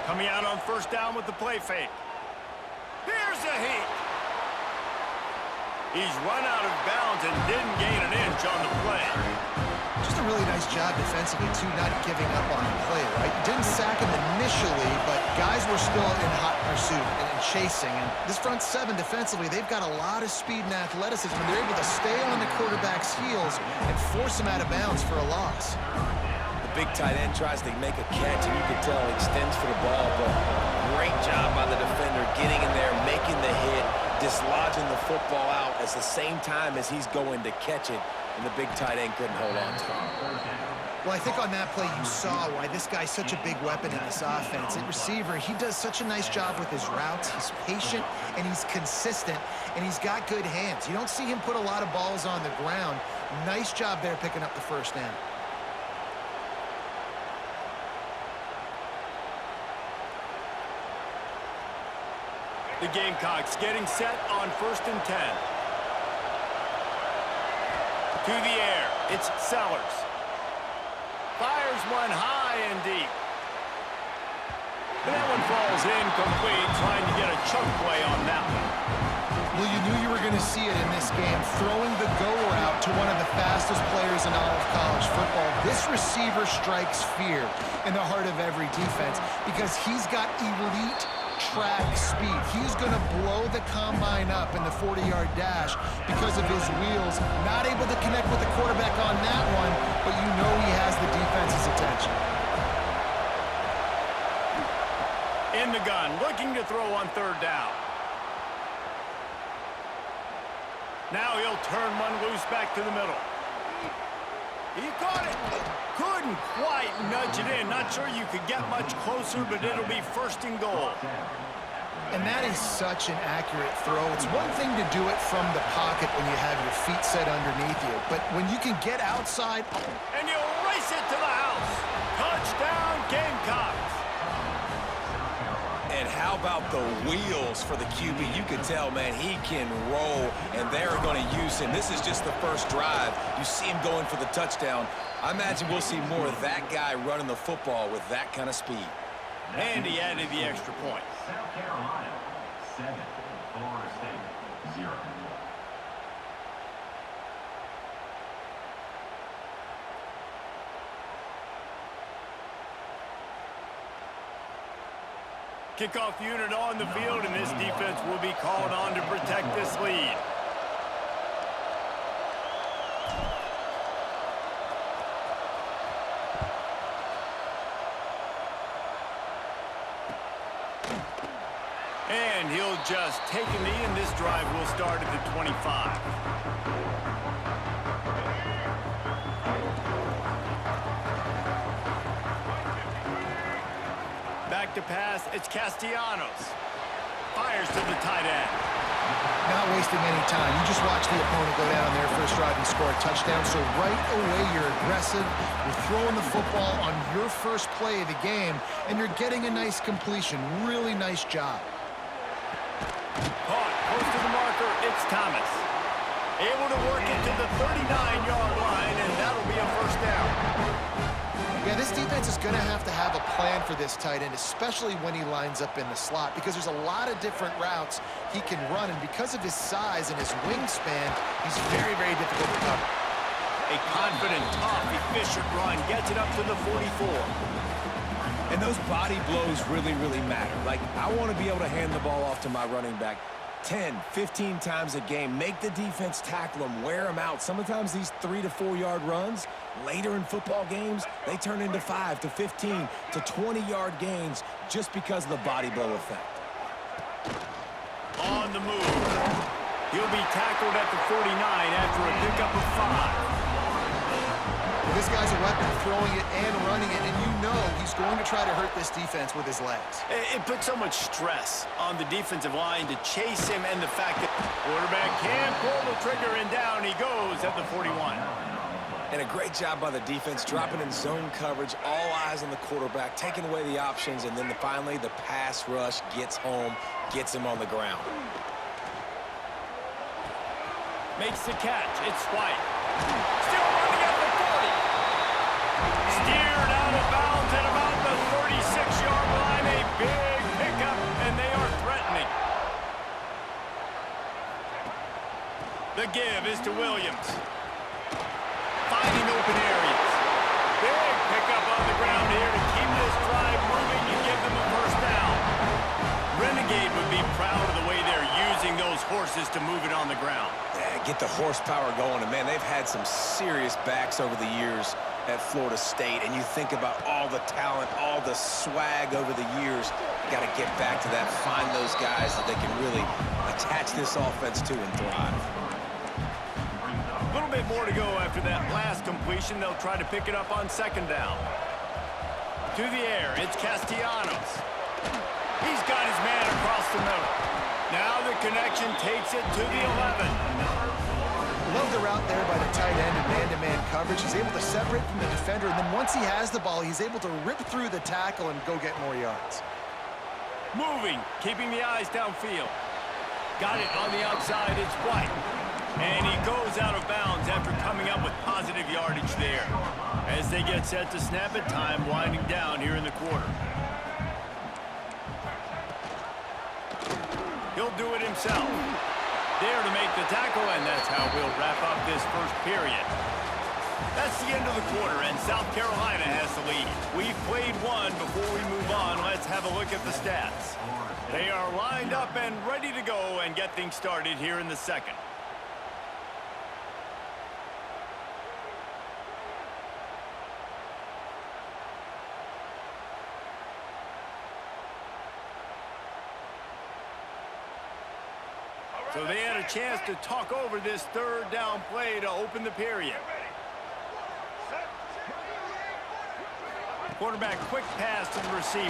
Coming out on first down with the play fake. Here's a heat. He's run out of bounds and didn't gain an inch on the play. Just a really nice job defensively, too, not giving up on the play, right? Didn't sack him initially, but guys were still in hot pursuit and chasing. And this front seven defensively, they've got a lot of speed and athleticism. They're able to stay on the quarterback's heels and force him out of bounds for a loss. Big tight end tries to make a catch, and you can tell he extends for the ball, but great job by the defender getting in there, making the hit, dislodging the football out at the same time as he's going to catch it, and the big tight end couldn't hold on to it. Well, I think on that play you saw why this guy's such a big weapon in this offense. At receiver, he does such a nice job with his routes. He's patient, and he's consistent, and he's got good hands. You don't see him put a lot of balls on the ground. Nice job there picking up the first down. The Gamecocks getting set on 1st and 10. To the air, it's Sellers. Fires one high and deep. And that one falls incomplete, trying to get a chunk play on that one. Well, you knew you were going to see it in this game, throwing the go route to one of the fastest players in all of college football. This receiver strikes fear in the heart of every defense because he's got elite track speed. He's going to blow the combine up in the 40-yard dash because of his wheels. Not able to connect with the quarterback on that one, but you know he has the defense's attention. In the gun, looking to throw on 3rd down. Now he'll turn one loose back to the middle. He caught it. Couldn't quite nudge it in. Not sure you could get much closer, but it'll be 1st and goal. And that is such an accurate throw. It's one thing to do it from the pocket when you have your feet set underneath you, but when you can get outside... And you'll race it to the house. Touchdown, Gamecocks. And how about the wheels for the QB? You can tell, man, he can roll, and they're going to use him. This is just the first drive. You see him going for the touchdown. I imagine we'll see more of that guy running the football with that kind of speed. And he added the extra point. South Carolina, 7, Florida State, 0. Kickoff unit on the field, and this defense will be called on to protect this lead. And he'll just take a knee, and this drive will start at the 25. Back to pass, it's Castellanos. Fires to the tight end. Not wasting any time. You just watch the opponent go down their first drive and score a touchdown. So right away, you're aggressive. You're throwing the football on your first play of the game, and you're getting a nice completion. Really nice job. Caught, close to the marker, it's Thomas. Able to work it to the 39-yard line, and that'll be a 1st down. Yeah, this defense is going to have a plan for this tight end, especially when he lines up in the slot, because there's a lot of different routes he can run, and because of his size and his wingspan, he's very, very difficult to cover. A confident, tough, efficient run gets it up to the 44. And those body blows really, really matter. Like, I want to be able to hand the ball off to my running back 10, 15 times a game. Make the defense tackle them, wear them out. Sometimes these 3 to 4 yard runs, later in football games, they turn into 5 to 15 to 20-yard gains just because of the body blow effect. On the move. He'll be tackled at the 49 after a pickup of 5. Well, this guy's a weapon, throwing it and running it, and you know he's going to try to hurt this defense with his legs. It puts so much stress on the defensive line to chase him, and the fact that quarterback can't pull the trigger, and down he goes at the 41. And a great job by the defense, dropping in zone coverage, all eyes on the quarterback, taking away the options, and then finally the pass rush gets home, gets him on the ground. Makes the catch. It's White. Still running at the 40. Steered out of bounds at about the 36-yard line. A give is to Williams. Finding open areas. Big pickup on the ground here to keep this drive moving and give them a first down. Renegade would be proud of the way they're using those horses to move it on the ground. Yeah, get the horsepower going. And, man, they've had some serious backs over the years at Florida State. And you think about all the talent, all the swag over the years. You got to get back to that, find those guys that they can really attach this offense to and thrive. A little bit more to go after that last completion. They'll try to pick it up on second down. To the air, it's Castellanos. He's got his man across the middle. Now the connection takes it to the 11. Love the route there by the tight end in man-to-man coverage. He's able to separate from the defender, and then once he has the ball, he's able to rip through the tackle and go get more yards. Moving, keeping the eyes downfield. Got it on the outside, it's White. And he goes out of bounds after coming up with positive yardage there. As they get set to snap it, time winding down here in the quarter. He'll do it himself. There to make the tackle, and that's how we'll wrap up this first period. That's the end of the quarter, and South Carolina has the lead. We've played one. Before we move on, let's have a look at the stats. They are lined up and ready to go and get things started here in the second. So they had a chance to talk over this third down play to open the period. Quarterback quick pass to the receiver.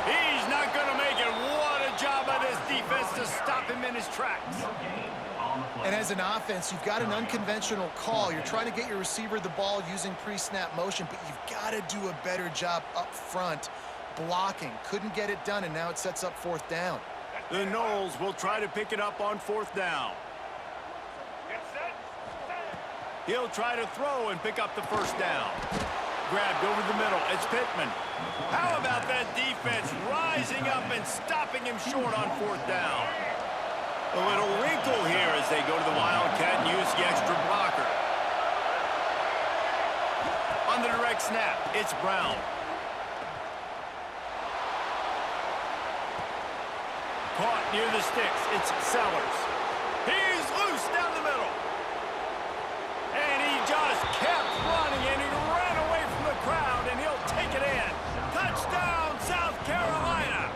He's not going to make it. What a job by this defense to stop him in his tracks. And as an offense, you've got an unconventional call. You're trying to get your receiver the ball using pre-snap motion, but you've got to do a better job up front blocking. Couldn't get it done, and now it sets up fourth down. The Noles will try to pick it up on fourth down. He'll try to throw and pick up the first down. Grabbed over the middle. It's Pittman. How about that defense rising up and stopping him short on fourth down? A little wrinkle here as they go to the Wildcat and use the extra blocker. On the direct snap, it's Brown. Caught near the sticks. It's Sellers. He's loose down the middle. And he just kept running, and he ran away from the crowd, and he'll take it in. Touchdown, South Carolina.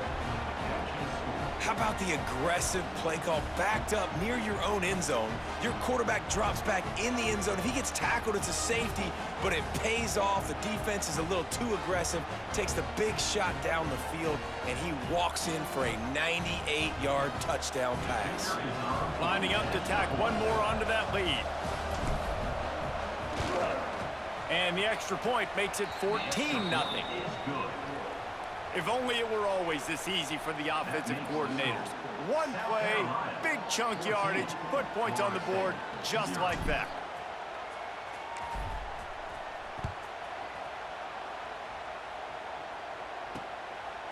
How about the aggressive play call backed up near your own end zone? Your quarterback drops back in the end zone. If he gets tackled, it's a safety, but it pays off. The defense is a little too aggressive, takes the big shot down the field, and he walks in for a 98-yard touchdown pass. Lining up to tack one more onto that lead. And the extra point makes it 14-0. If only it were always this easy for the offensive coordinators. One play, big chunk yardage, put points on the board just like that.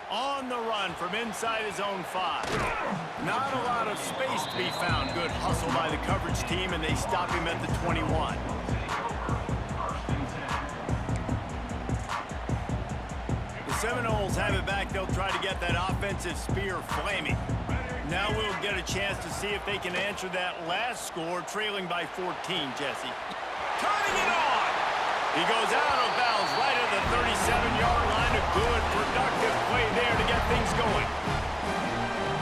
On the run from inside his own 5. Not a lot of space to be found. Good hustle by the coverage team, and they stop him at the 21. Seminoles have it back. They'll try to get that offensive spear flaming. Now we'll get a chance to see if they can answer that last score, trailing by 14, Jesse. Turning it on! He goes out of bounds right at the 37-yard line. A good, productive play there to get things going.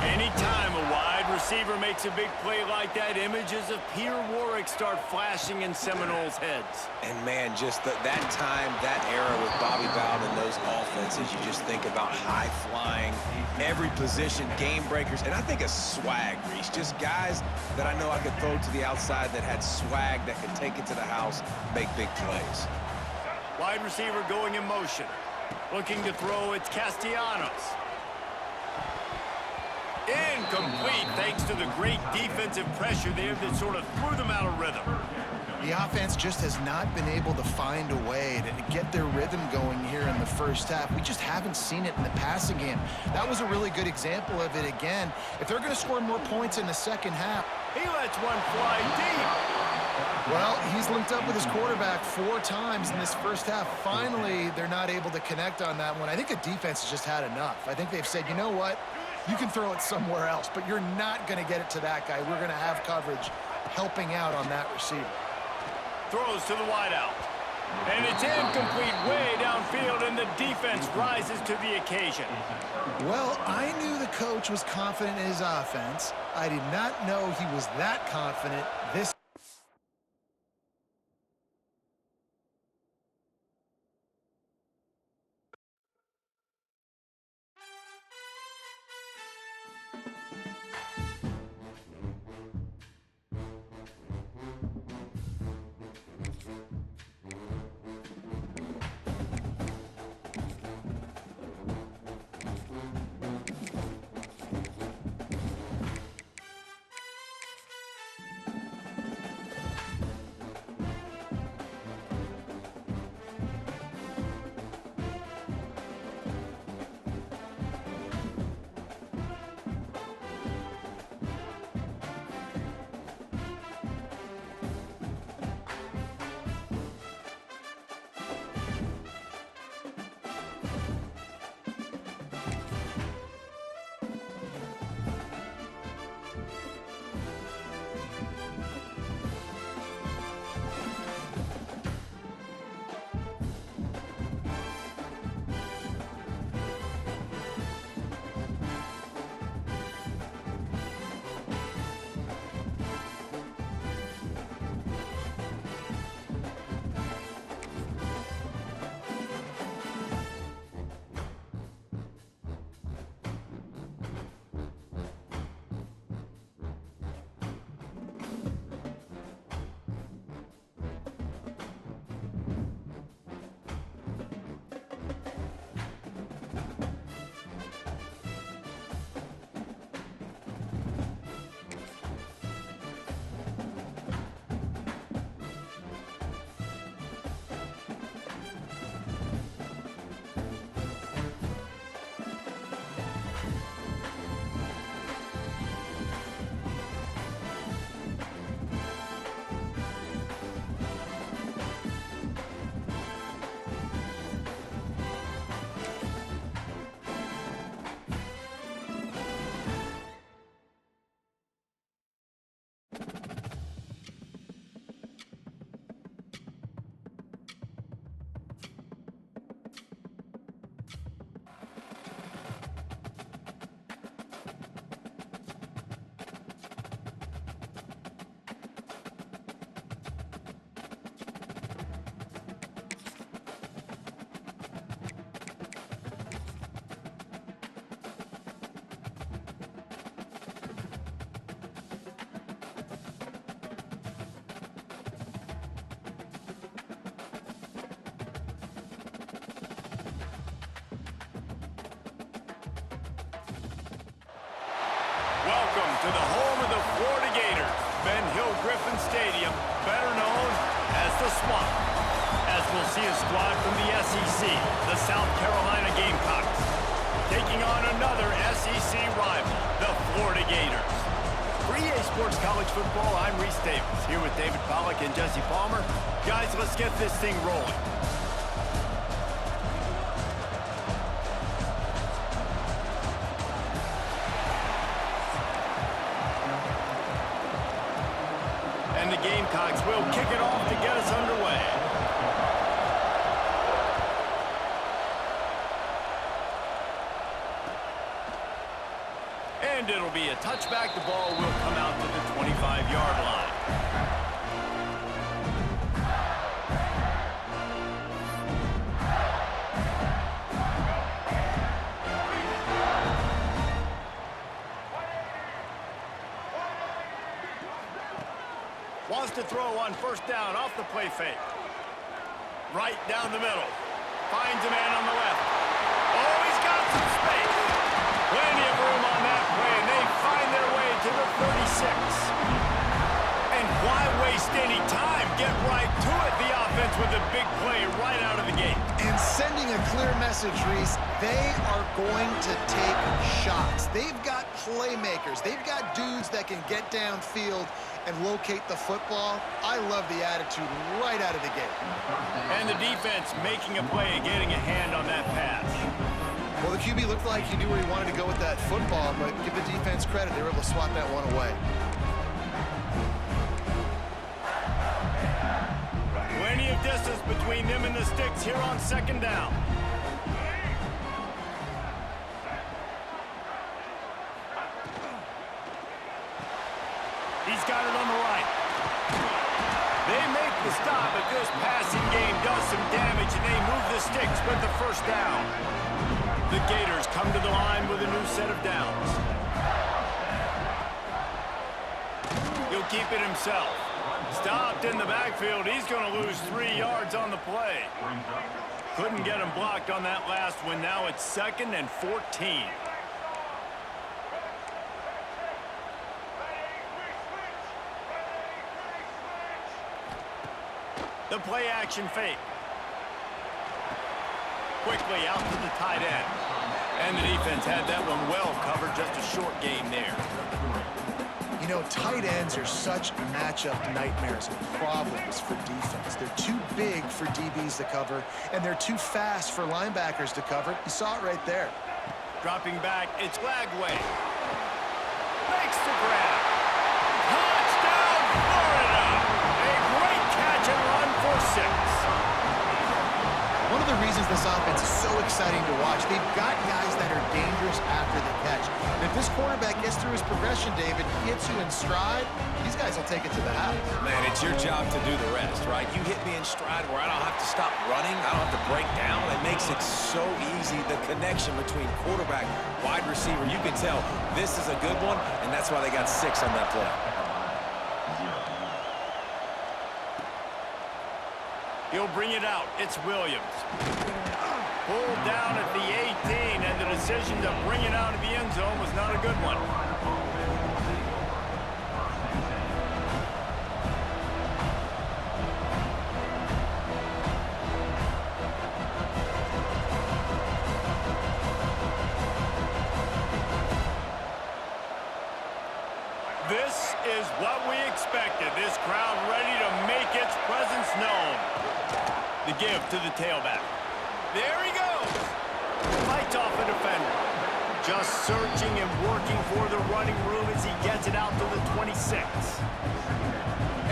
Anytime a wide receiver makes a big play like that, images of Peter Warrick start flashing in Seminoles' heads. And, man, just that time, that era with Bobby Bowden and those offenses, you just think about high-flying, every position, game breakers, and I think a swag, Reese. Just guys that I know I could throw to the outside that had swag, that could take it to the house, make big plays. Wide receiver going in motion. Looking to throw, it's Castellanos. Incomplete, thanks to the great defensive pressure there that sort of threw them out of rhythm. The offense just has not been able to find a way to get their rhythm going here in the first half. We just haven't seen it in the passing game. That was a really good example of it again. If they're going to score more points in the second half. He lets one fly deep. Well, he's linked up with his quarterback 4 times in this first half. Finally, they're not able to connect on that one. I think the defense has just had enough. I think they've said, you know what? You can throw it somewhere else, but you're not going to get it to that guy. We're going to have coverage helping out on that receiver. Throws to the wideout. And it's incomplete way downfield, and the defense rises to the occasion. Well, I knew the coach was confident in his offense. I did not know he was that confident this. Welcome to the home of the Florida Gators, Ben Hill Griffin Stadium, better known as the Swamp. As we'll see a squad from the SEC, the South Carolina Gamecocks, taking on another SEC rival, the Florida Gators. For EA Sports College Football, I'm Reese Davis, here with David Pollack and Jesse Palmer. Guys, let's get this thing rolling. And the Gamecocks will kick it off to get us underway. And it'll be a touchback. The ball will come out to the 25-yard line. Wants to throw on first down off the play fake. Right down the middle. Finds a man on the left. Oh, he's got some space. Plenty of room on that play, and they find their way to the 36. And why waste any time? Get right to it. The offense with a big play right out of the gate. And sending sending a clear message, Reese. They are going to take shots. They've got playmakers. They've got dudes that can get downfield and locate the football. I love the attitude right out of the gate. And the defense making a play and getting a hand on that pass. Well, the QB looked like he knew where he wanted to go with that football, but give the defense credit. They were able to swat that one away. Plenty of distance between them and the sticks here on second down. He's got it on the right. They make the stop, but this passing game does some damage, and they move the sticks with the first down. The Gators come to the line with a new set of downs. He'll keep it himself. Stopped in the backfield. He's going to lose 3 yards on the play. Couldn't get him blocked on that last one. Now it's 2nd and 14. The play action fake. Quickly out to the tight end. And the defense had that one well covered. Just a short gain there. You know, tight ends are such matchup nightmares and problems for defense. They're too big for DBs to cover, and they're too fast for linebackers to cover. You saw it right there. Dropping back, it's Lagway. Makes the grab. Touchdown, Florida! A great catch and run for 6. One of the reasons this offense is so exciting to watch, they've got guys that are dangerous after the catch. And if this quarterback gets through his progression, David, hits you in stride, these guys will take it to the house. Man, it's your job to do the rest, right? You hit me in stride where I don't have to stop running. I don't have to break down. It makes it so easy, the connection between quarterback, wide receiver. You can tell this is a good one, and that's why they got 6 on that play. He'll bring it out. It's Williams. Pulled down at the 18, and the decision to bring it out of the end zone was not a good one. This is what we expected. This crowd ready to make its presence known. The give to the tailback. There he goes. Fights off a defender. Just searching and working for the running room as he gets it out to the 26.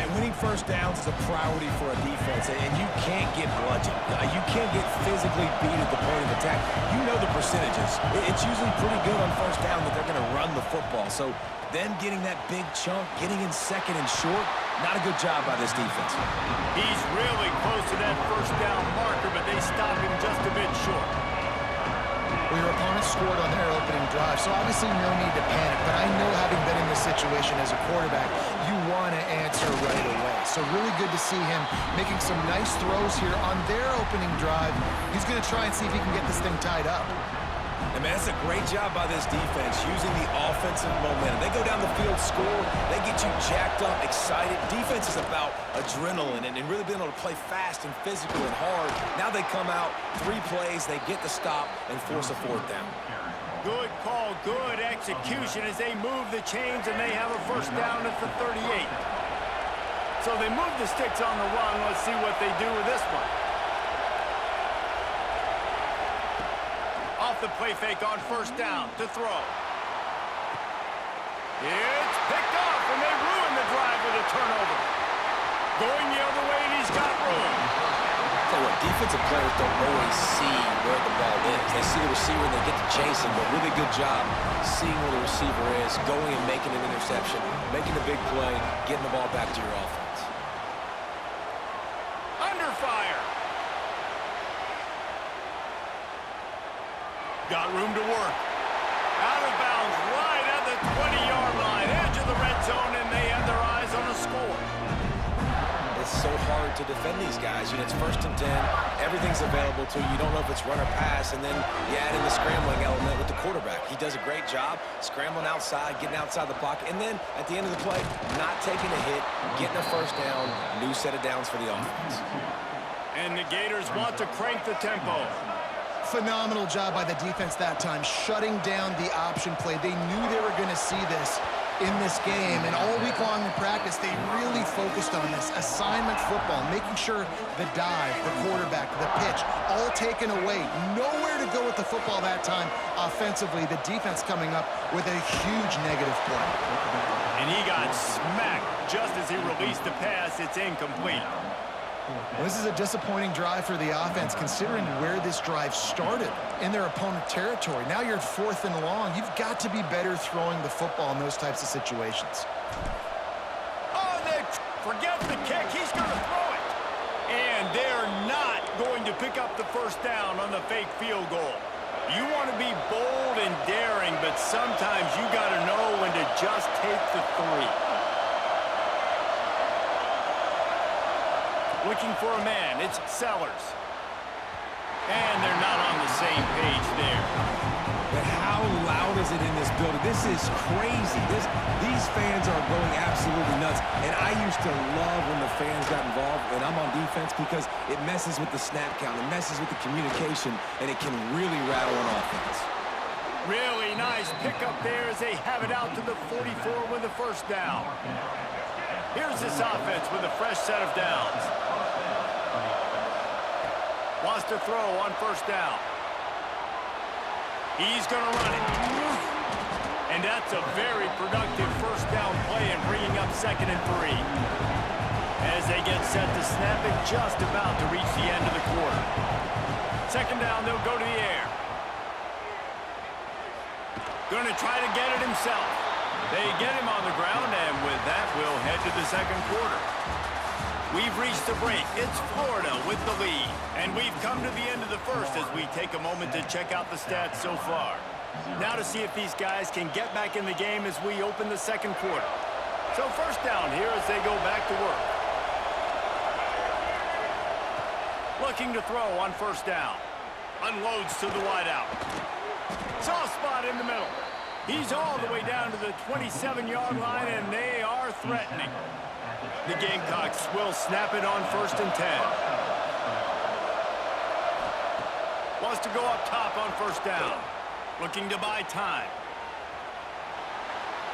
And winning first downs is a priority for a defense, and you can't get bludgeoned. You can't get physically beat at the point of attack. You know the percentages. It's usually pretty good on first down that they're going to run the football. So them getting that big chunk, getting in 2nd and short, not a good job by this defense. He's really close to that first down marker, but they stop him just a bit short. Well, your opponent scored on their opening drive, so obviously no need to panic. But I know, having been in this situation as a quarterback, you want to answer right away. So really good to see him making some nice throws here on their opening drive. He's going to try and see if he can get this thing tied up. And man, that's a great job by this defense, using the offensive momentum. They go down the field, score, they get you jacked up, excited. Defense is about adrenaline and really being able to play fast and physical and hard. Now they come out, 3 plays, they get the stop and force a 4th down. Good call, good execution as they move the chains, and they have a first down at the 38. So they move the sticks on the run. Let's see what they do with this one. Off the play fake on first down to throw. It's picked off, and they ruin the drive with a turnover. Going the other way, and he's got room. Tell you what, defensive players don't always see where the ball is. They see the receiver and they get to chase him, but really good job seeing where the receiver is, going and making an interception, making a big play, getting the ball back to your offense. Under fire. Got room to work. Out of bounds, right at the 20-yard line, edge of the red zone, and they have their eyes on a score. It's so hard to defend these guys. You know, it's 1st and 10. Everything's available to you. You don't know if it's run or pass, and then you add in the scrambling element with the quarterback. He does a great job scrambling outside, getting outside the pocket, and then at the end of the play, not taking a hit, getting a first down, new set of downs for the offense. And the Gators want to crank the tempo. Phenomenal job by the defense that time, shutting down the option play. They knew they were going to see this in this game, and all week long in practice, they really focused on this assignment football, making sure the dive, the quarterback, the pitch, all taken away. Nowhere to go with the football that time offensively. The defense coming up with a huge negative play. And he got smacked just as he released the pass. It's incomplete. Well, this is a disappointing drive for the offense, considering where this drive started in their opponent territory. Now you're at 4th and long. You've got to be better throwing the football in those types of situations. Oh, forget the kick. He's going to throw it. And they're not going to pick up the first down on the fake field goal. You want to be bold and daring, but sometimes you got to know when to just take the 3. Looking for a man, it's Sellers. And they're not on the same page there. But how loud is it in this building? This is crazy. These fans are going absolutely nuts. And I used to love when the fans got involved, and I'm on defense, because it messes with the snap count, it messes with the communication, and it can really rattle an offense. Really nice pickup there as they have it out to the 44 with the first down. Here's this offense with a fresh set of downs. Wants to throw on first down. He's going to run it. And that's a very productive first down play and bringing up 2nd and 3. As they get set to snap it, just about to reach the end of the quarter. 2nd down, they'll go to the air. Going to try to get it himself. They get him on the ground, and with that, we'll head to the 2nd quarter. We've reached the break. It's Florida with the lead. And we've come to the end of the first as we take a moment to check out the stats so far. Now to see if these guys can get back in the game as we open the 2nd quarter. So first down here as they go back to work. Looking to throw on first down. Unloads to the wideout. Soft spot in the middle. He's all the way down to the 27-yard line, and they are threatening. The Gamecocks will snap it on 1st and 10. Wants to go up top on first down. Looking to buy time.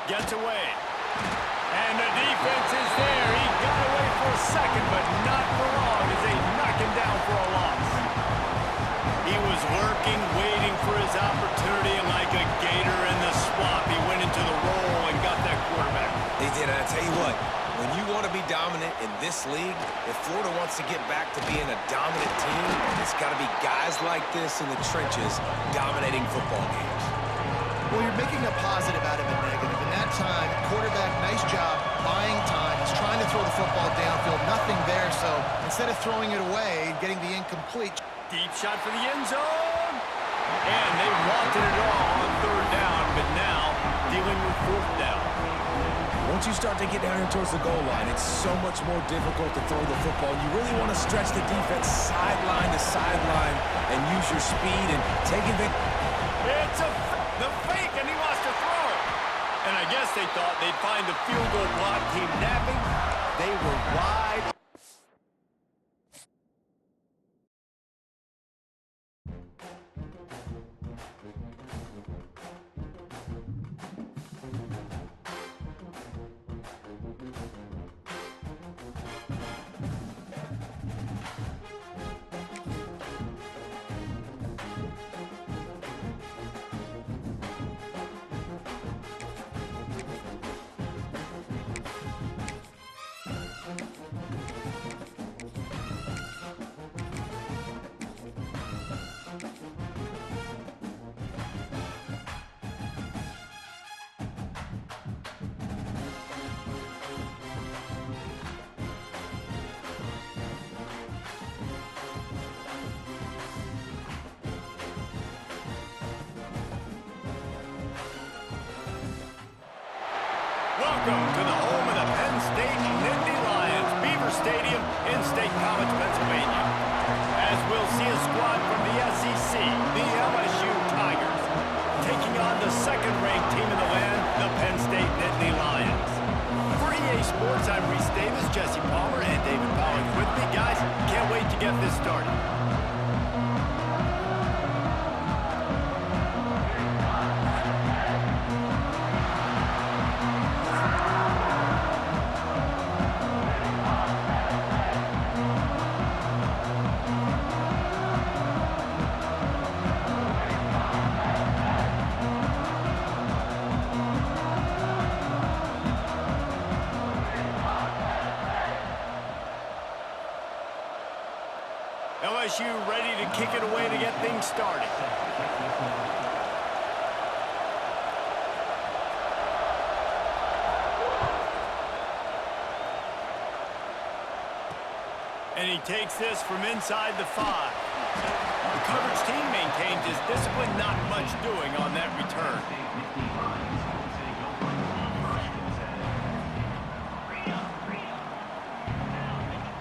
Gets away. And the defense is there. He got away for a second, but not for long as they knock him down for a loss. He was lurking, waiting for his opportunity, and like a gator in the swamp, he went into the roll and got that quarterback. He did, and I tell you what, when you want to be dominant in this league, if Florida wants to get back to being a dominant team, it's got to be guys like this in the trenches dominating football games. Well, you're making a positive out of a negative. In that time, quarterback, nice job, buying time. He's trying to throw the football downfield. Nothing there, so instead of throwing it away, getting the incomplete. Deep shot for the end zone. And they wanted it all on 3rd down, but now dealing with 4th down. Once you start to get down here towards the goal line, it's so much more difficult to throw the football. You really want to stretch the defense sideline to sideline and use your speed and take advantage. It's the fake, and he wants to throw it. And I guess they thought they'd find the field goal block team napping. They were wide. Welcome to the home of the Penn State Nittany Lions, Beaver Stadium in State College, Pennsylvania. As we'll see a squad from the SEC, the LSU Tigers, taking on the 2nd-ranked team in the land, the Penn State Nittany Lions. For EA Sports, I'm Reese Davis, Jesse Palmer, and David Pollack with me. Guys, can't wait to get this started. LSU ready to kick it away to get things started. And he takes this from inside the 5. The coverage team maintains his discipline, not much doing on that return.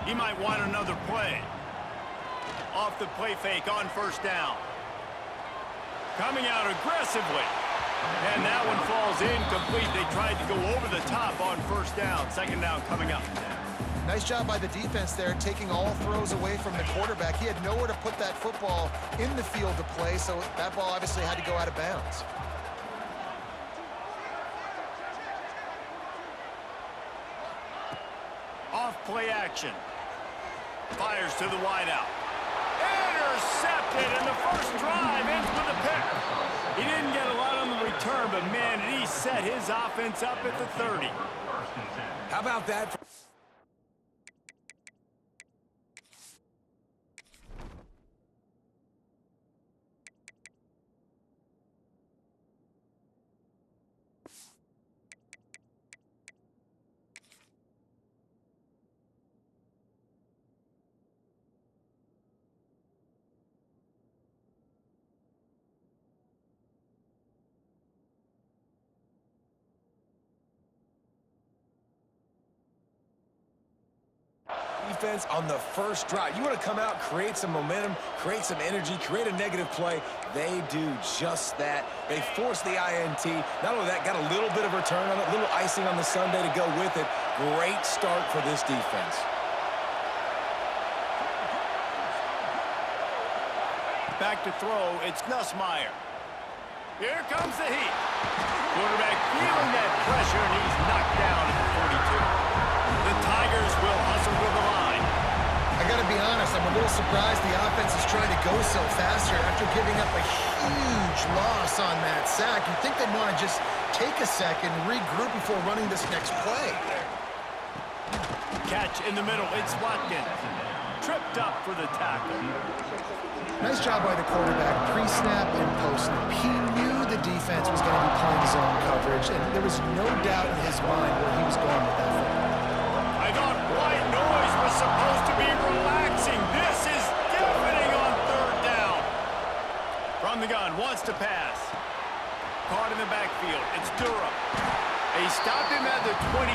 He might want another play. Off the play fake on first down. Coming out aggressively. And that one falls incomplete. They tried to go over the top on first down. Second down coming up. Nice job by the defense there, taking all throws away from the quarterback. He had nowhere to put that football in the field to play, so that ball obviously had to go out of bounds. Off play action. Fires to the wideout. Intercepted, and the first drive ends with a pick. He didn't get a lot on the return, but man, did he set his offense up at the 30. How about that? Defense on the first drive. You want to come out, create some momentum, create some energy, create a negative play. They do just that. They force the INT. Not only that, got a little bit of return on it, a little icing on the sundae to go with it. Great start for this defense. Back to throw, it's Nussmeier. Here comes the heat. Quarterback feeling that pressure, and he's knocked down at the 42. The Tigers will hustle with the line. I got to be honest, I'm a little surprised the offense is trying to go so fast here after giving up a huge loss on that sack. You'd think they'd want to just take a second, regroup before running this next play. Catch in the middle, it's Watkins. Tripped up for the tackle. Nice job by the quarterback, pre-snap and post-snap. He knew the defense was going to be playing zone coverage, and there was no doubt in his mind where he was going with that football. I thought white noise was supposed to be relaxing. This is deafening on third down. From the gun, wants to pass. Caught in the backfield, it's Durham. They stopped him at the 23.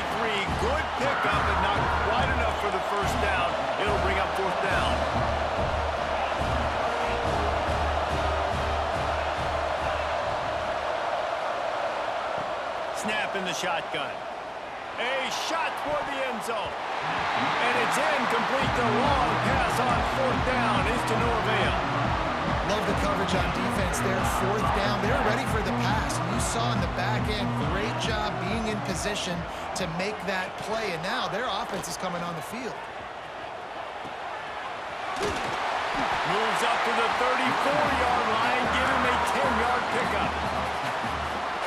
Good pickup, but not quite enough for the first down. It'll bring up fourth down. Snap in the shotgun. A shot toward the end zone. And it's incomplete. The long pass on fourth down is to Norvell. Love the coverage on defense there. Fourth down. They're ready for the pass. You saw in the back end, great job being in position to make that play. And now their offense is coming on the field. Moves up to the 34-yard line. Give him a 10-yard pickup.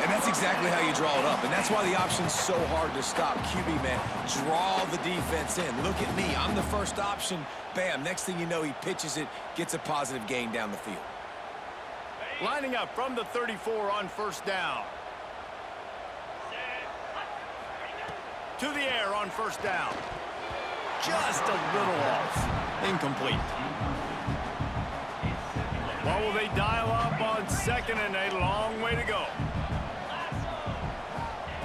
And that's exactly how you draw it up. And that's why the option's so hard to stop. QB, man, draw the defense in. Look at me. I'm the first option. Bam. Next thing you know, he pitches it, gets a positive gain down the field. Lining up from the 34 on first down. To the air on first down. Just a little off. Incomplete. What will they dial up on second and a long way to go?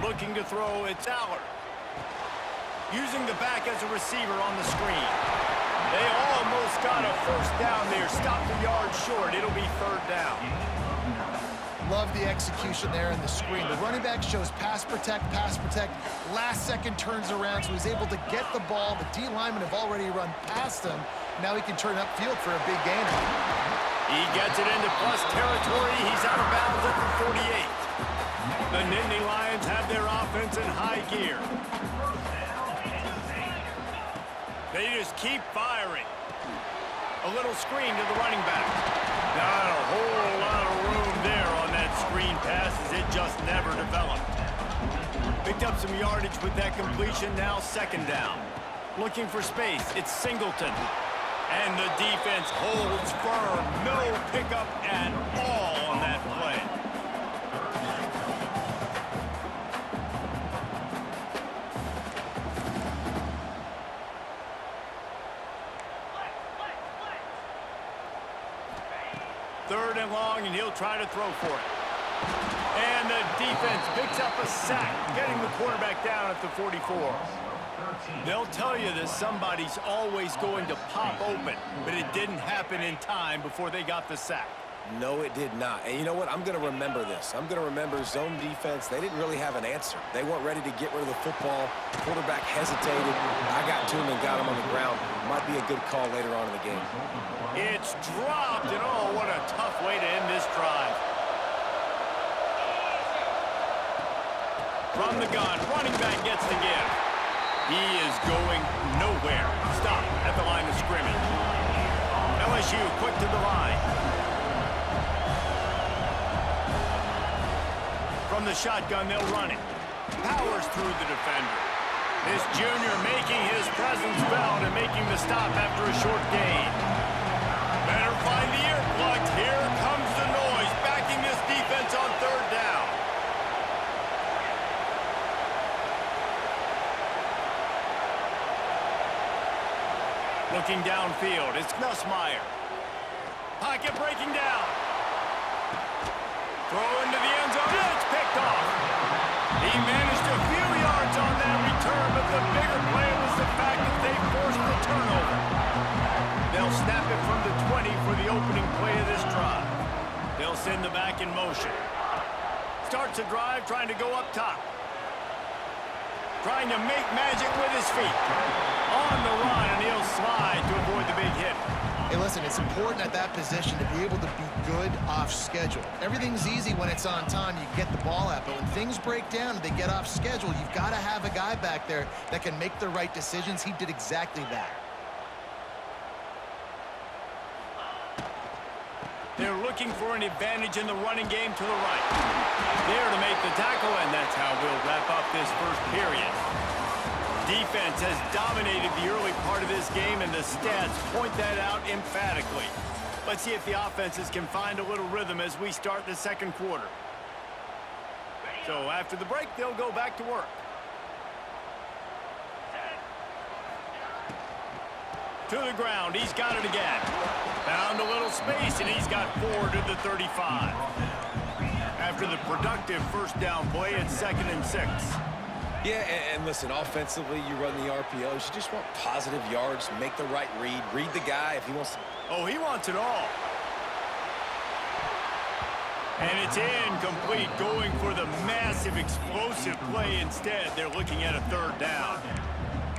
Looking to throw, it's Allard. Using the back as a receiver on the screen. They almost got a first down there. Stopped a yard short. It'll be third down. Love the execution there in the screen. The running back shows pass protect. Last second turns around, so he's able to get the ball. The D linemen have already run past him. Now he can turn upfield for a big gainer. He gets it into plus territory. He's out of bounds at the 48. The Nittany Lions have their offense in high gear. They just keep firing. A little screen to the running back. Not a whole lot of room there on that screen pass as it just never developed. Picked up some yardage with that completion, now second down. Looking for space, it's Singleton. And the defense holds firm. No pickup at all on that play. Third and long, and he'll try to throw for it. And the defense picks up a sack, getting the quarterback down at the 44. They'll tell you that somebody's always going to pop open, but it didn't happen in time before they got the sack. No, it did not. And you know what? I'm going to remember this. I'm going to remember zone defense. They didn't really have an answer. They weren't ready to get rid of the football. Quarterback hesitated. I got to him and got him on the ground. Might be a good call later on in the game. It's dropped, and oh, what a tough way to end this drive. From the gun, running back gets the give. He is going nowhere. Stop at the line of scrimmage. LSU quick to the line. From the shotgun, they'll run it. Powers through the defender. This junior making his presence felt and making the stop after a short gain. Better find the earplugs. Here comes the noise, backing this defense on third down. Looking downfield, it's Nussmeier. Pocket breaking down. Throw into the end zone, and it's picked off. He managed a few yards on that return, but the bigger play was the fact that they forced the turnover. They'll snap it from the 20 for the opening play of this drive. They'll send the back in motion. Starts a drive trying to go up top. Trying to make magic with his feet. On the run, and he'll slide to avoid the big hit. Hey, listen, it's important at that position to be able to be good off schedule. Everything's easy when it's on time, you get the ball out, but when things break down and they get off schedule, you've got to have a guy back there that can make the right decisions. He did exactly that. They're looking for an advantage in the running game to the right. There to make the tackle, and that's how we'll wrap up this first period. Defense has dominated the early part of this game, and the stats point that out emphatically. Let's see if the offenses can find a little rhythm as we start the second quarter. So after the break, they'll go back to work. To the ground, he's got it again. Found a little space, and he's got 4 to the 35. After the productive first down play, it's 2nd and 6. Yeah, and listen, offensively, you run the RPOs. You just want positive yards, make the right read the guy if he wants to. Oh, he wants it all. And it's incomplete, going for the massive, explosive play instead. They're looking at a 3rd down.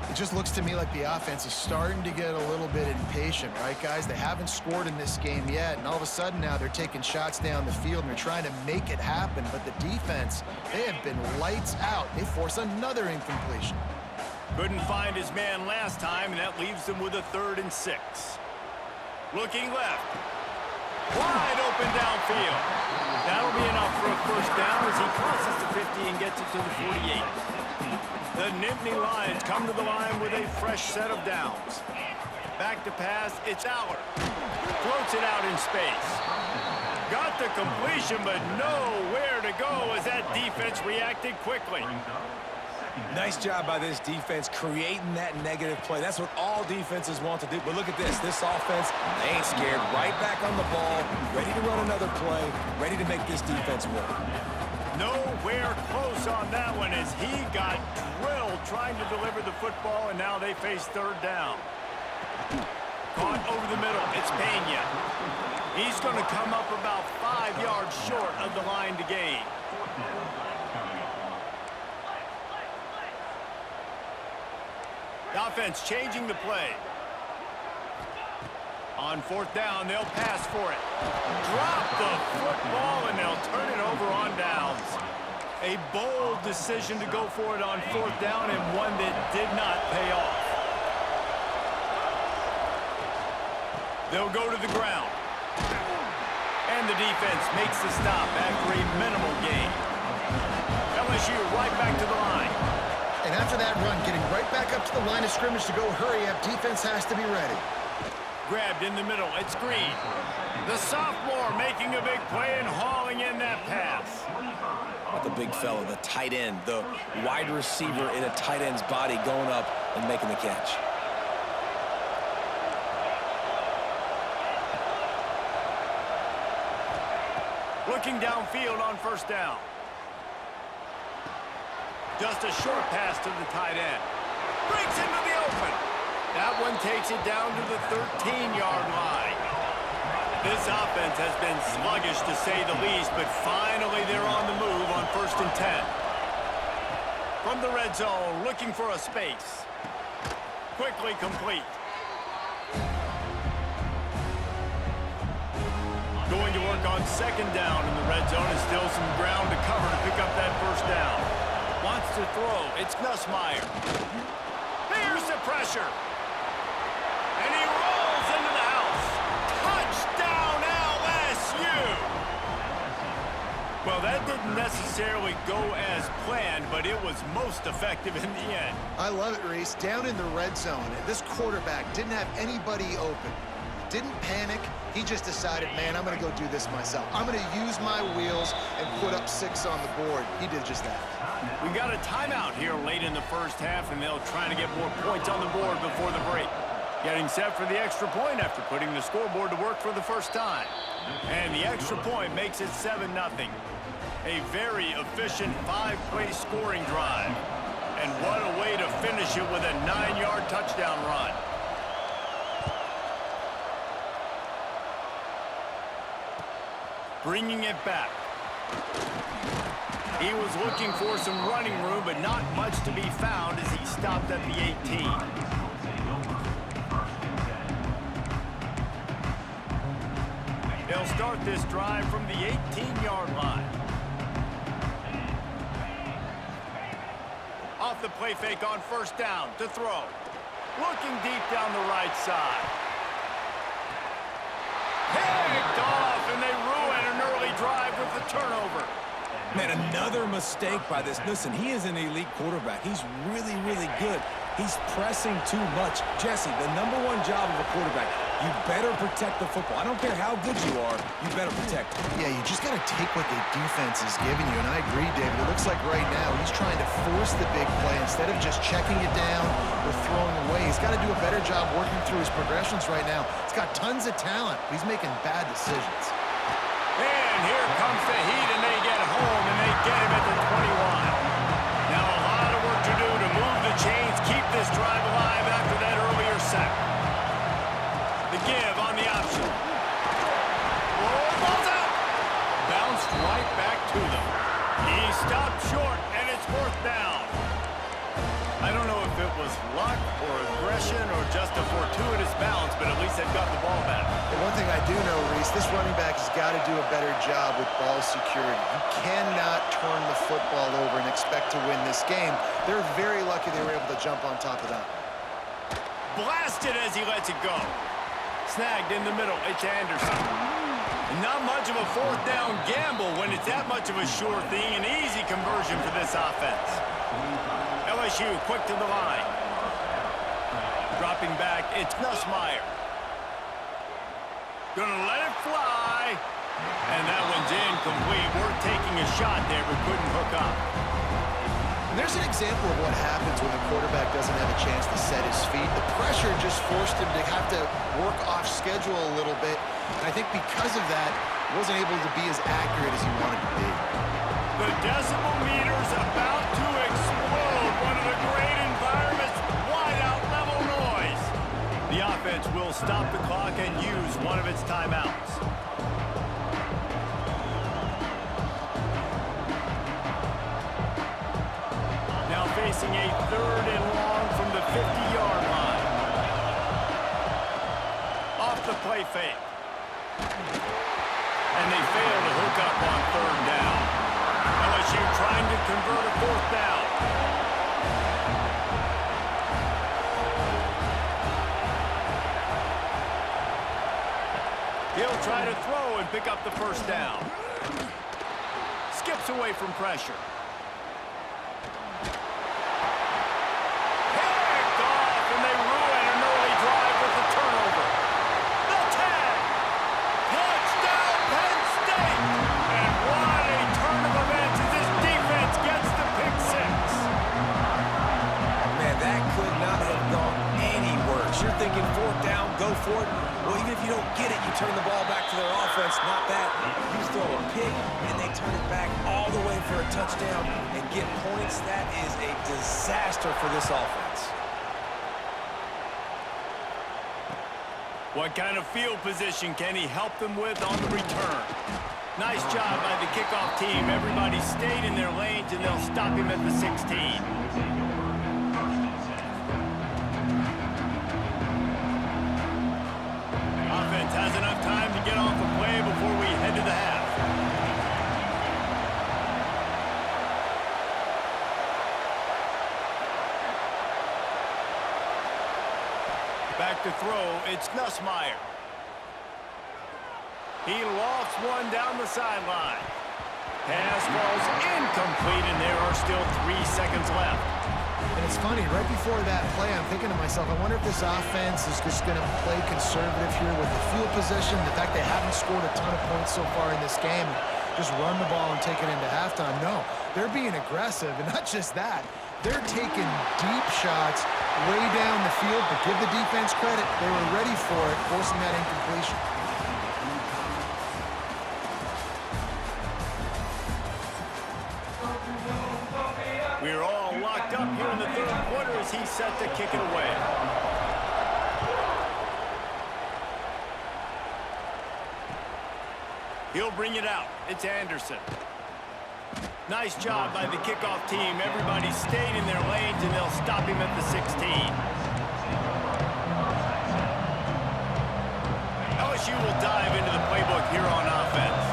It just looks to me like the offense is starting to get a little bit impatient, right, guys? They haven't scored in this game yet, and all of a sudden now they're taking shots down the field and they're trying to make it happen. But the defense, they have been lights out. They force another incompletion. Couldn't find his man last time, and that leaves them with a 3rd and 6. Looking left. Wide open downfield. That'll be enough for a first down as he crosses the 50 and gets it to the 48. The Nittany Lions come to the line with a fresh set of downs. Back to pass, it's Aller. Floats it out in space. Got the completion, but nowhere to go as that defense reacted quickly. Nice job by this defense creating that negative play. That's what all defenses want to do. But look at this. This offense, they ain't scared. Right back on the ball, ready to run another play, ready to make this defense work. Nowhere close on that one as he got drilled trying to deliver the football, and now they face 3rd down. Caught over the middle. It's Pena. He's going to come up about 5 yards short of the line to gain. The offense changing the play. On 4th down, they'll pass for it. Drop the football, and they'll turn it over on downs. A bold decision to go for it on 4th down, and one that did not pay off. They'll go to the ground. And the defense makes the stop after a minimal gain. LSU right back to the line. And after that run, getting right back up to the line of scrimmage to go hurry up, defense has to be ready. grabbed in the middle. It's Green. The sophomore making a big play and hauling in that pass. Not the big fella, the tight end, the wide receiver in a tight end's body going up and making the catch. Looking downfield on first down. Just a short pass to the tight end. Breaks into the open. That one takes it down to the 13-yard line. This offense has been sluggish to say the least, but finally they're on the move on 1st and 10. From the red zone, looking for a space. Quickly complete. Going to work on 2nd down in the red zone, and still some ground to cover to pick up that 1st down. Wants to throw. It's Nussmeier. There's the pressure. And he rolls into the house. Touchdown, LSU! Well, that didn't necessarily go as planned, but it was most effective in the end. I love it, Reese. Down in the red zone, this quarterback didn't have anybody open. Didn't panic. He just decided, man, I'm going to go do this myself. I'm going to use my wheels and put up 6 on the board. He did just that. We got a timeout here late in the first half, and they'll try to get more points on the board before the break. Getting set for the extra point after putting the scoreboard to work for the first time. And the extra point makes it 7-0. A very efficient 5-play scoring drive. And what a way to finish it with a 9-yard touchdown run. Bringing it back. He was looking for some running room, but not much to be found as he stopped at the 18. They'll start this drive from the 18-yard line. Off the play fake on 1st down to throw. Looking deep down the right side. Picked off, and they ruin an early drive with the turnover. Man, another mistake by this. Listen, he is an elite quarterback. He's really, really good. He's pressing too much. Jesse, the #1 job of a quarterback, you better protect the football. I don't care how good you are, you better protect it. Yeah, you just got to take what the defense is giving you. And I agree, David. It looks like right now he's trying to force the big play instead of just checking it down or throwing away. He's got to do a better job working through his progressions right now. He's got tons of talent. He's making bad decisions. And here comes the heat, and they get home, and they get him at the 21. Now a lot of work to do to move the chains, keep this drive alive after that earlier sack. The give on the option. Oh, ball's out! Bounced right back to them. He stopped short, and it's 4th down. I don't know if it was luck or aggression or just a fortuitous bounce, but at least they've got the ball back. But one thing I do know, Reese, this running back has got to do a better job with ball security. You cannot turn the football over and expect to win this game. They're very lucky they were able to jump on top of that. Blasted as he lets it go. Snagged in the middle. It's Anderson. Not much of a 4th down gamble when it's that much of a sure thing. An easy conversion for this offense. LSU quick to the line. Dropping back, it's Nussmeier. Gonna let it fly. And that one's incomplete. We're taking a shot there, but couldn't hook up. And there's an example of what happens when the quarterback doesn't have a chance to set his feet. The pressure just forced him to have to work off schedule a little bit. And I think because of that, he wasn't able to be as accurate as he wanted to be. The decibel meter's about to explode. One of the great environments, wide-out level noise. The offense will stop the clock and use one of its timeouts. Now facing a 3rd and long from the 50-yard line. Off the play fake. And they fail to hook up on 3rd down. LSU trying to convert a 4th down. He'll try to throw and pick up the 1st down. Skips away from pressure. Picked off, and they ruin an early drive with a turnover. turn the ball back to their offense. Not that. You throw a pick, and they turn it back all the way for a touchdown and get points. That is a disaster for this offense. What kind of field position can he help them with on the return? Nice job by the kickoff team. Everybody stayed in their lanes, and they'll stop him at the 16. Offense has enough time to get off the play before we head to the half. Back to throw, it's Nussmeier. He lofts one down the sideline. Pass falls incomplete, and there are still 3 seconds left. And it's funny, right before that play, I'm thinking to myself, I wonder if this offense is just going to play conservative here with the field position, the fact they haven't scored a ton of points so far in this game, just run the ball and take it into halftime. No, they're being aggressive, and not just that. They're taking deep shots way down the field, but give the defense credit. They were ready for it, forcing that incompletion. We're all locked up here in the third quarter as he's set to kick it away. He'll bring it out. It's Anderson. Nice job by the kickoff team. Everybody stayed in their lanes, and they'll stop him at the 16. LSU will dive into the playbook here on offense.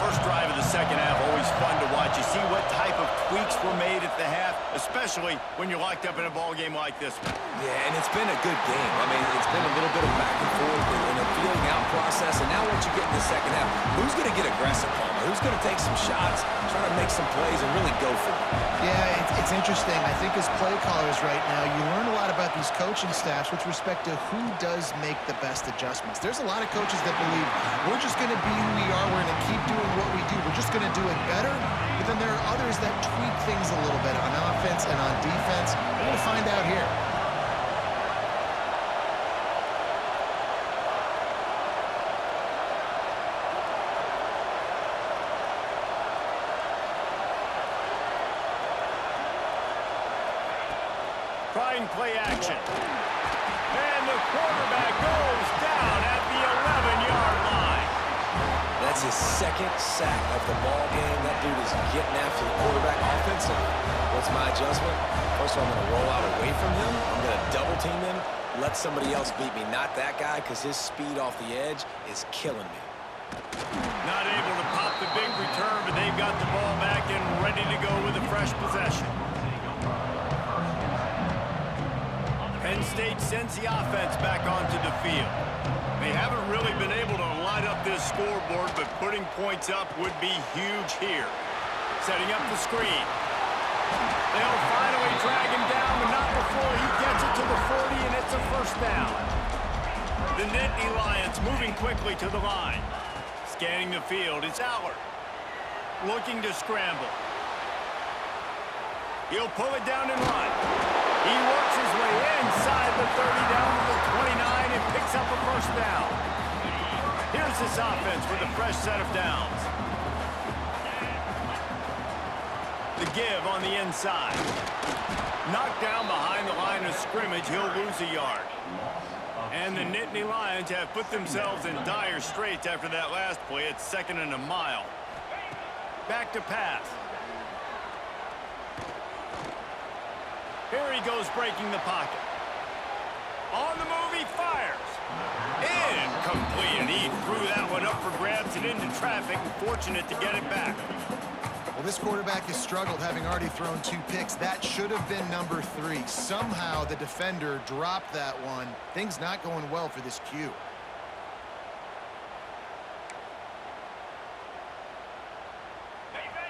First drive of the second half, always fun to watch. You see what type of tweaks were made at the half, especially when you're locked up in a ball game like this one. Yeah, and it's been a good game. I mean, it's been a little bit of back and forth and a feeling out process. And now once you get in the second half, who's going to get aggressive, Palmer? Who's going to take some shots, try to make some plays, and really go for it? Yeah, it's interesting. I think as play callers right now, you learn a lot about these coaching staffs with respect to who does make the best adjustments. There's a lot of coaches that believe we're just going to be who we are. We're going to keep doing what we do. We're just going to do it better. But then there are others that tweak things a little bit on offense and on defense. We're going to find out here. Trying play action. And the quarterback goes down at the 11-yard line. That's his second sack of the ball game. That dude is getting after the quarterback offensively. What's my adjustment? First of all, I'm going to roll out away from him. I'm going to double team him, let somebody else beat me. Not that guy, because his speed off the edge is killing me. Not able to pop the big return, but they've got the ball back and ready to go with a fresh possession. Penn State sends the offense back onto the field. They haven't really been able to light up this scoreboard, but putting points up would be huge here. Setting up the screen. They'll finally drag him down, but not before he gets it to the 40, and it's a first down. The Nittany Lions moving quickly to the line. Scanning the field, it's Allard. Looking to scramble. He'll pull it down and run. He works his way inside the 30 down to the 29 and picks up a first down. Here's this offense with a fresh set of downs. The give on the inside. Knocked down behind the line of scrimmage, he'll lose a yard. And the Nittany Lions have put themselves in dire straits after that last play. It's 2nd and a mile. Back to pass. Here he goes, breaking the pocket. On the move, he fires. Incomplete, and he threw that one up for grabs and into traffic, and fortunate to get it back. Well, this quarterback has struggled, having already thrown 2 picks. That should have been number 3. Somehow the defender dropped that one. Things not going well for this Q.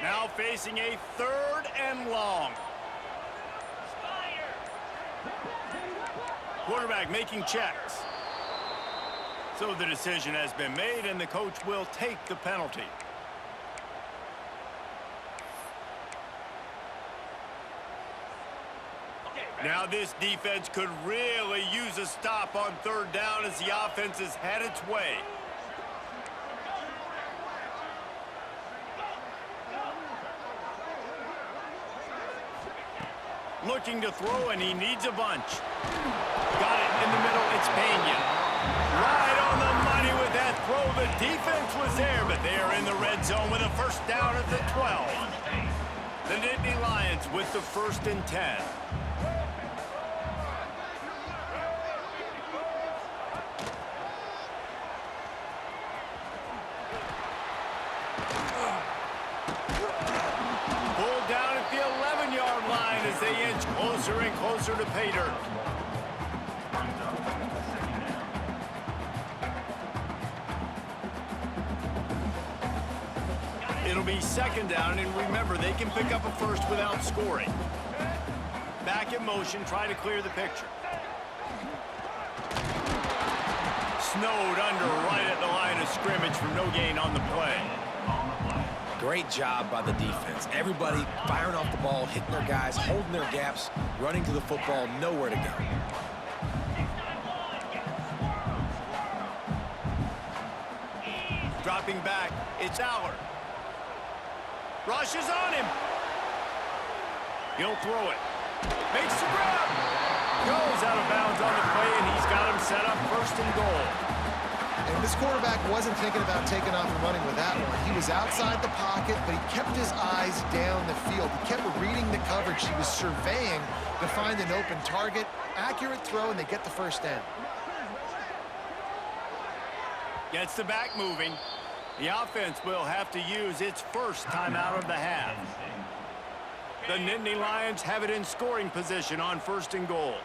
Now facing a 3rd and long. Quarterback making checks. So the decision has been made, and the coach will take the penalty. Now this defense could really use a stop on third down as the offense has had its way. Looking to throw, and he needs a bunch. Got it in the middle. It's Pena. Right on the money with that throw. The defense was there, but they are in the red zone with a first down at the 12. The Nittany Lions with the 1st and 10. Pulled down at the 11-yard line as they inch closer and closer to pay dirt. It'll be 2nd down, and remember, they can pick up a first without scoring. Back in motion, try to clear the picture. Snowed under right at the line of scrimmage for no gain on the play. Great job by the defense. Everybody firing off the ball, hitting their guys, holding their gaps, running to the football, nowhere to go. Dropping back, it's Allard. Rushes on him. He'll throw it. Makes the grab. Goes out of bounds on the play, and he's got him set up 1st and goal. And this quarterback wasn't thinking about taking off and running with that one. He was outside the pocket, but he kept his eyes down the field. He kept reading the coverage. He was surveying to find an open target. Accurate throw, and they get the 1st down. Gets the back moving. The offense will have to use its first timeout of the half. The Nittany Lions have it in scoring position on 1st and goal.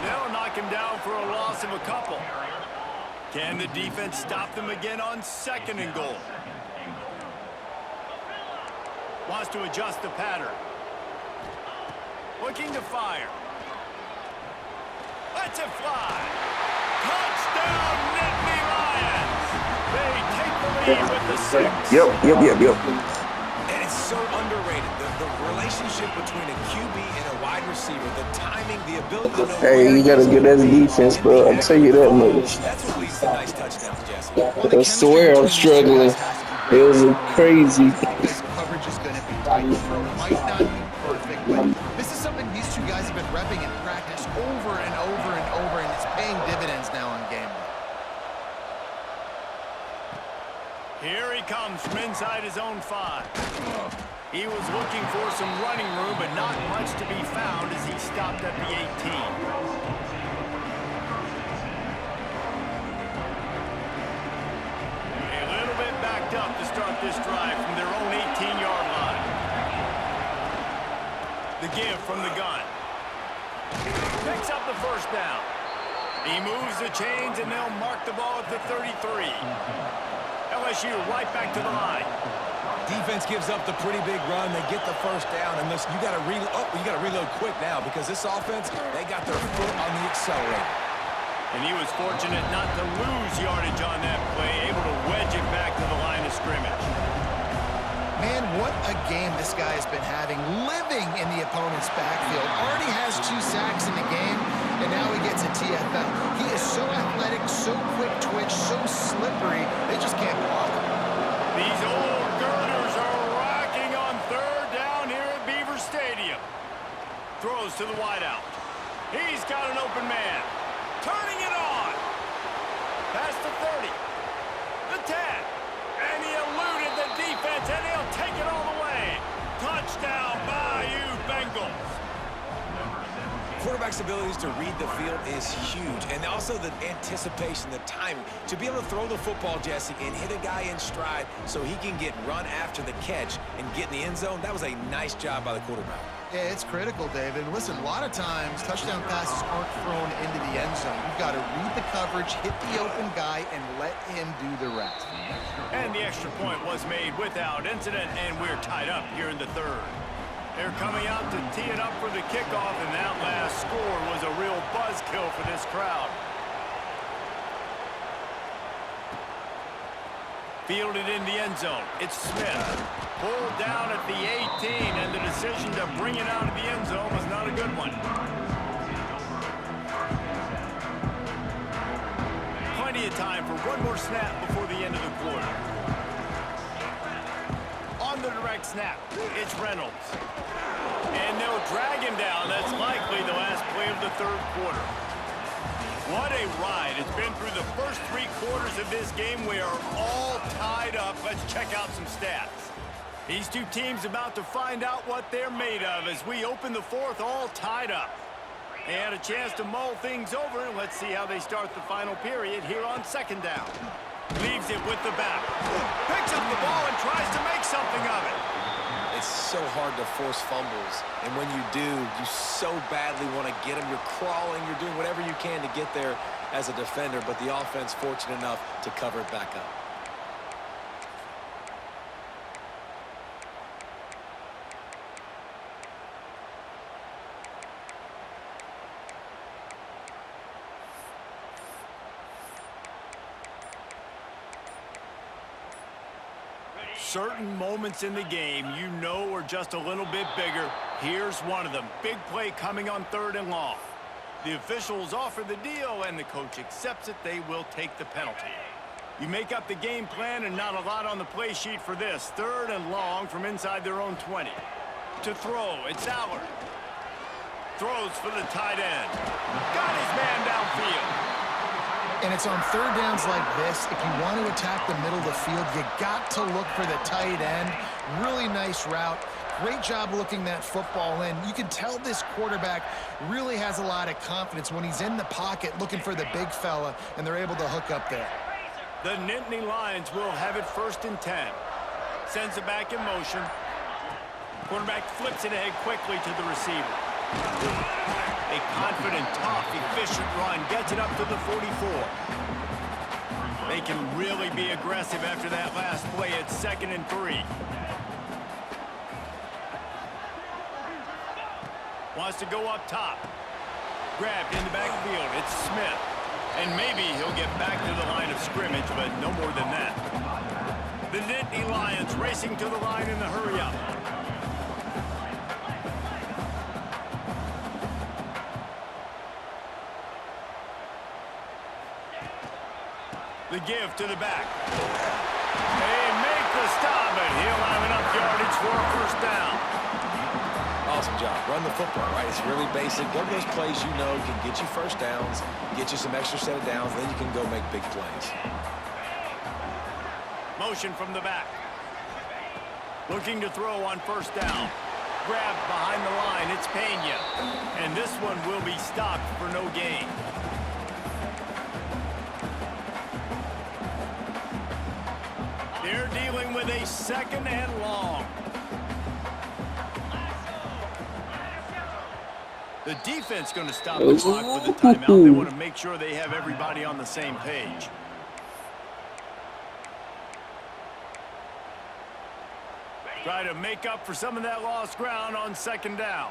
They'll knock him down for a loss of a couple. Can the defense stop them again on 2nd and goal? Wants to adjust the pattern. Looking to fire. Lets it fly. Touchdown, Nittany Lions. They take the lead with the 6. Yep. And it's so underrated. The relationship between a QB and a wide receiver, the timing, the ability to know Hey, you gotta get that defense, bro. I'll tell you that much. That's what leads to nice touchdowns, Jesse. I swear I'm struggling. It was crazy. This coverage is going to be tight. The throw might not be perfect, but this is something these two guys have been repping in practice over and over and over, and it's paying dividends now on game day. Here he comes from inside his own 5. He was looking for some running room, but not much to be found as he stopped at the 18. A little bit backed up to start this drive from their own 18-yard line. The give from the gun. Picks up the 1st down. He moves the chains, and they'll mark the ball at the 33. LSU right back to the line. Defense gives up the pretty big run. They get the 1st down, and listen, you got to reload quick now because this offense, they got their foot on the accelerator. And he was fortunate not to lose yardage on that play, able to wedge it back to the line of scrimmage. Man, what a game this guy has been having, living in the opponent's backfield. Already has 2 sacks in the game, and now he gets a TFL. He is so athletic, so quick twitch, so slippery, they just can't block him. These old girders are rocking on 3rd down here at Beaver Stadium. Throws to the wideout. He's got an open man. Turning it on. Past the 30. The 10. And he eluded the defense, and he'll take it all the way. Touchdown, Bayou Bengals. Quarterback's abilities to read the field is huge, and also the anticipation, the timing. To be able to throw the football, Jesse, and hit a guy in stride so he can get run after the catch and get in the end zone, that was a nice job by the quarterback. Yeah, it's critical, David. Listen, a lot of times touchdown passes aren't thrown into the end zone. You've got to read the coverage, hit the open guy, and let him do the rest. And the extra point was made without incident, and we're tied up here in the 3rd. They're coming out to tee it up for the kickoff, and that last score was a real buzzkill for this crowd. Fielded in the end zone. It's Smith. Pulled down at the 18, and the decision to bring it out of the end zone was not a good one. Plenty of time for one more snap before the end of the quarter. On the direct snap, it's Reynolds. And they'll drag him down. That's likely the last play of the third quarter. What a ride. It's been through the first 3 quarters of this game. We are all tied up. Let's check out some stats. These two teams about to find out what they're made of as we open the fourth all tied up. They had a chance to mull things over. Let's see how they start the final period here on second down. Leaves it with the back. Picks up the ball and tries to make something of it. It's so hard to force fumbles, and when you do, you so badly want to get them. You're crawling, you're doing whatever you can to get there as a defender, but the offense fortunate enough to cover it back up. Certain moments in the game you know are just a little bit bigger. Here's one of them. Big play coming on 3rd and long. The officials offer the deal, and the coach accepts it. They will take the penalty. You make up the game plan, and not a lot on the play sheet for this. 3rd and long from inside their own 20. To throw, it's Allard. Throws for the tight end. Got his man downfield. And it's on 3rd downs like this. If you want to attack the middle of the field, you got to look for the tight end. Really nice route. Great job looking that football in. You can tell this quarterback really has a lot of confidence when he's in the pocket looking for the big fella, and they're able to hook up there. The Nittany Lions will have it 1st and 10. Sends it back in motion. Quarterback flips it ahead quickly to the receiver. A confident, tough, efficient run. Gets it up to the 44. They can really be aggressive after that last play. It's 2nd and 3. Wants to go up top. Grabbed in the backfield. It's Smith. And maybe he'll get back to the line of scrimmage, but no more than that. The Nittany Lions racing to the line in the hurry-up. The give to the back. They make the stop, but he'll have enough yardage for a 1st down. Awesome job. Run the football, right? It's really basic. Go to those plays you know can get you 1st downs, get you some extra set of downs, then you can go make big plays. Motion from the back. Looking to throw on 1st down. Grabbed behind the line. It's Pena. And this one will be stopped for no gain. They're dealing with a 2nd and long. The defense going to stop the clock with a timeout. They want to make sure they have everybody on the same page. Try to make up for some of that lost ground on 2nd down.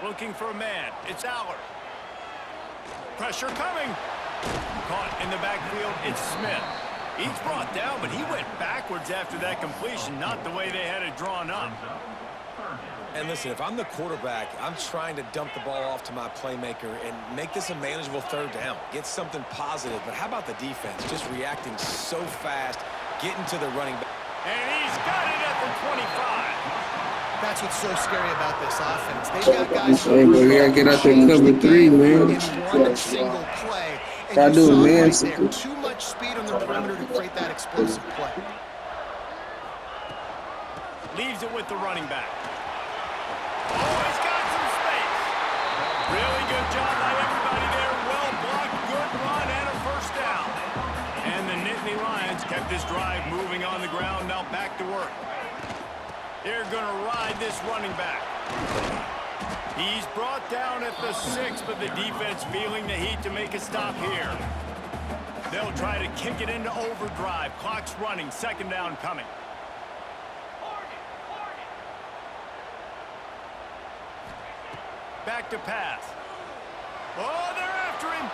Looking for a man. It's Allard. Pressure coming. Caught in the backfield, it's Smith. He's brought down, but he went backwards after that completion, not the way they had it drawn up. And listen, if I'm the quarterback, I'm trying to dump the ball off to my playmaker and make this a manageable 3rd down. Get something positive. But how about the defense? Just reacting so fast, getting to the running back. And he's got it at the 25. That's what's so scary about this offense. They've got guys who We gotta get out there cover 3, man. in one single play. And Gotta you do it, saw man. right there, too much speed on the perimeter to create that explosive play. Leaves it with the running back. Oh, he's got some space. Really good job by everybody there. Well blocked, good run, and a 1st down. And the Nittany Lions kept this drive moving on the ground. Now back to work. They're going to ride this running back. He's brought down at the 6, but the defense feeling the heat to make a stop here. They'll try to kick it into overdrive. Clock's running. 2nd down coming. Back to pass. Oh, they're after him.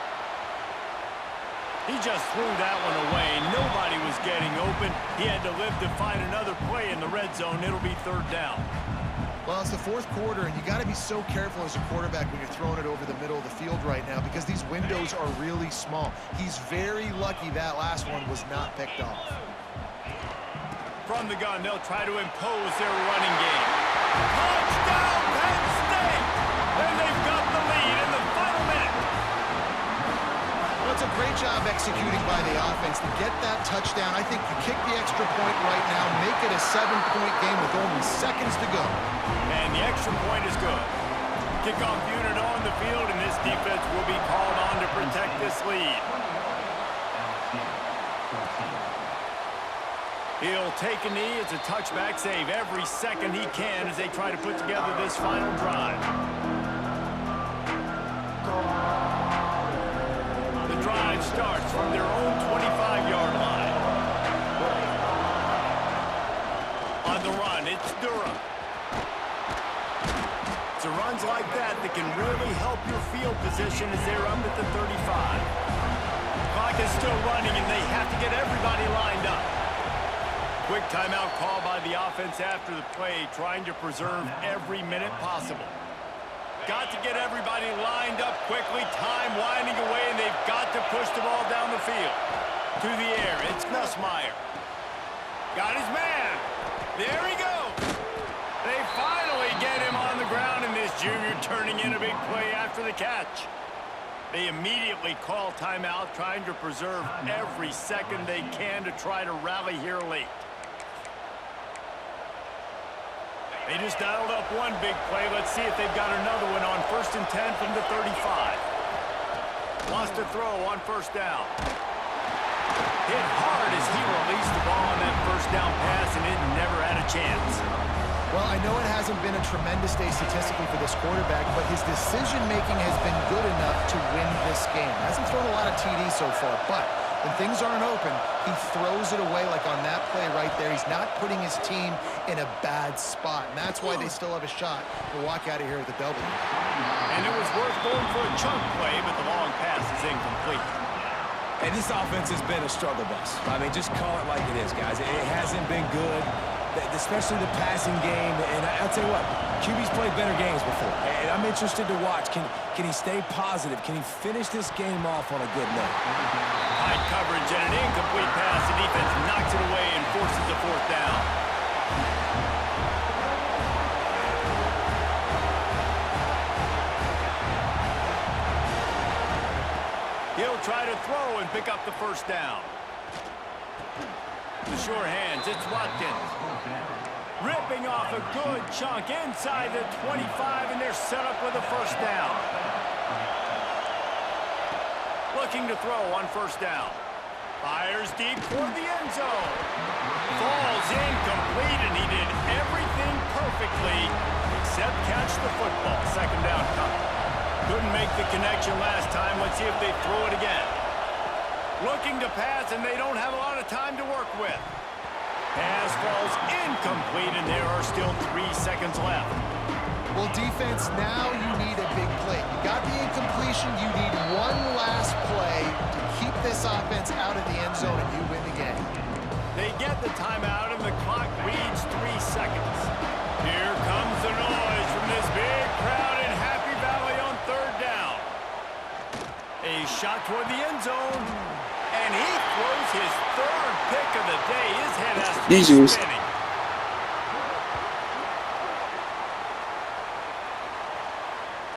He just threw that one away. Nobody was getting open. He had to live to find another play in the red zone. It'll be third down. Well, it's the fourth quarter, and you got to be so careful as a quarterback when you're throwing it over the middle of the field right now because these windows are really small. He's very lucky that last one was not picked off. From the gun, they'll try to impose their running game. Touchdown, Penn State! And they've got the lead in the final minute. Well, it's a great job executing by the offense to get that touchdown. I think you kick the extra point right now, make it a 7-point game with only seconds to go. And the extra point is good. Kickoff unit on the field, and this defense will be called on to protect this lead. He'll take a knee. It's a touchback save every second he can as they try to put together this final drive. The drive starts from their own 25-yard line. On the run, it's Durham. It's runs like that can really help your field position as they're up at the 35. Clock is still running, and they have to get everybody lined up. Quick timeout call by the offense after the play, trying to preserve every minute possible. Got to get everybody lined up quickly, time winding away, and they've got to push the ball down the field. To the air, it's Nussmeier. Got his man. There he goes. They finally get him on the ground, and this junior turning in a big play after the catch. They immediately call timeout, trying to preserve every second they can to try to rally here late. They just dialed up one big play. Let's see if they've got another one on 1st and 10 from the 35. Wants to throw on first down. Hit hard as he released the ball on that first down pass, and it never had a chance. Well, I know it hasn't been a tremendous day statistically for this quarterback, but his decision-making has been good enough to win this game. Hasn't thrown a lot of TDs so far, but when things aren't open, he throws it away like on that play right there. He's not putting his team in a bad spot, and that's why they still have a shot to walk out of here with a W. And it was worth going for a chunk play, but the long pass is incomplete. And this offense has been a struggle bus. I mean, just call it like it is, guys. It hasn't been good, especially the passing game. And I'll tell you what, QB's played better games before. And I'm interested to watch. Can he stay positive? Can he finish this game off on a good note? High coverage and an incomplete pass. The defense knocks it away and forces the fourth down. He'll try to throw and pick up the first down. The sure hands, it's Watkins. Ripping off a good chunk inside the 25, and they're set up with a first down. Looking to throw on first down. Fires deep toward the end zone. Falls incomplete, and he did everything perfectly except catch the football. Second down coming. Couldn't make the connection last time. Let's see if they throw it again. Looking to pass, and they don't have a lot of time to work with. Pass falls incomplete, and there are still 3 seconds left. Well, defense, now you need a big play. You got the incompletion. You need one last play to keep this offense out of the end zone, and you win the game. They get the timeout, and the clock reads 3 seconds. Here comes the noise from this big crowd in Happy Valley on third down. A shot toward the end zone, and he throws his third pick of the day. His head has to be spinning.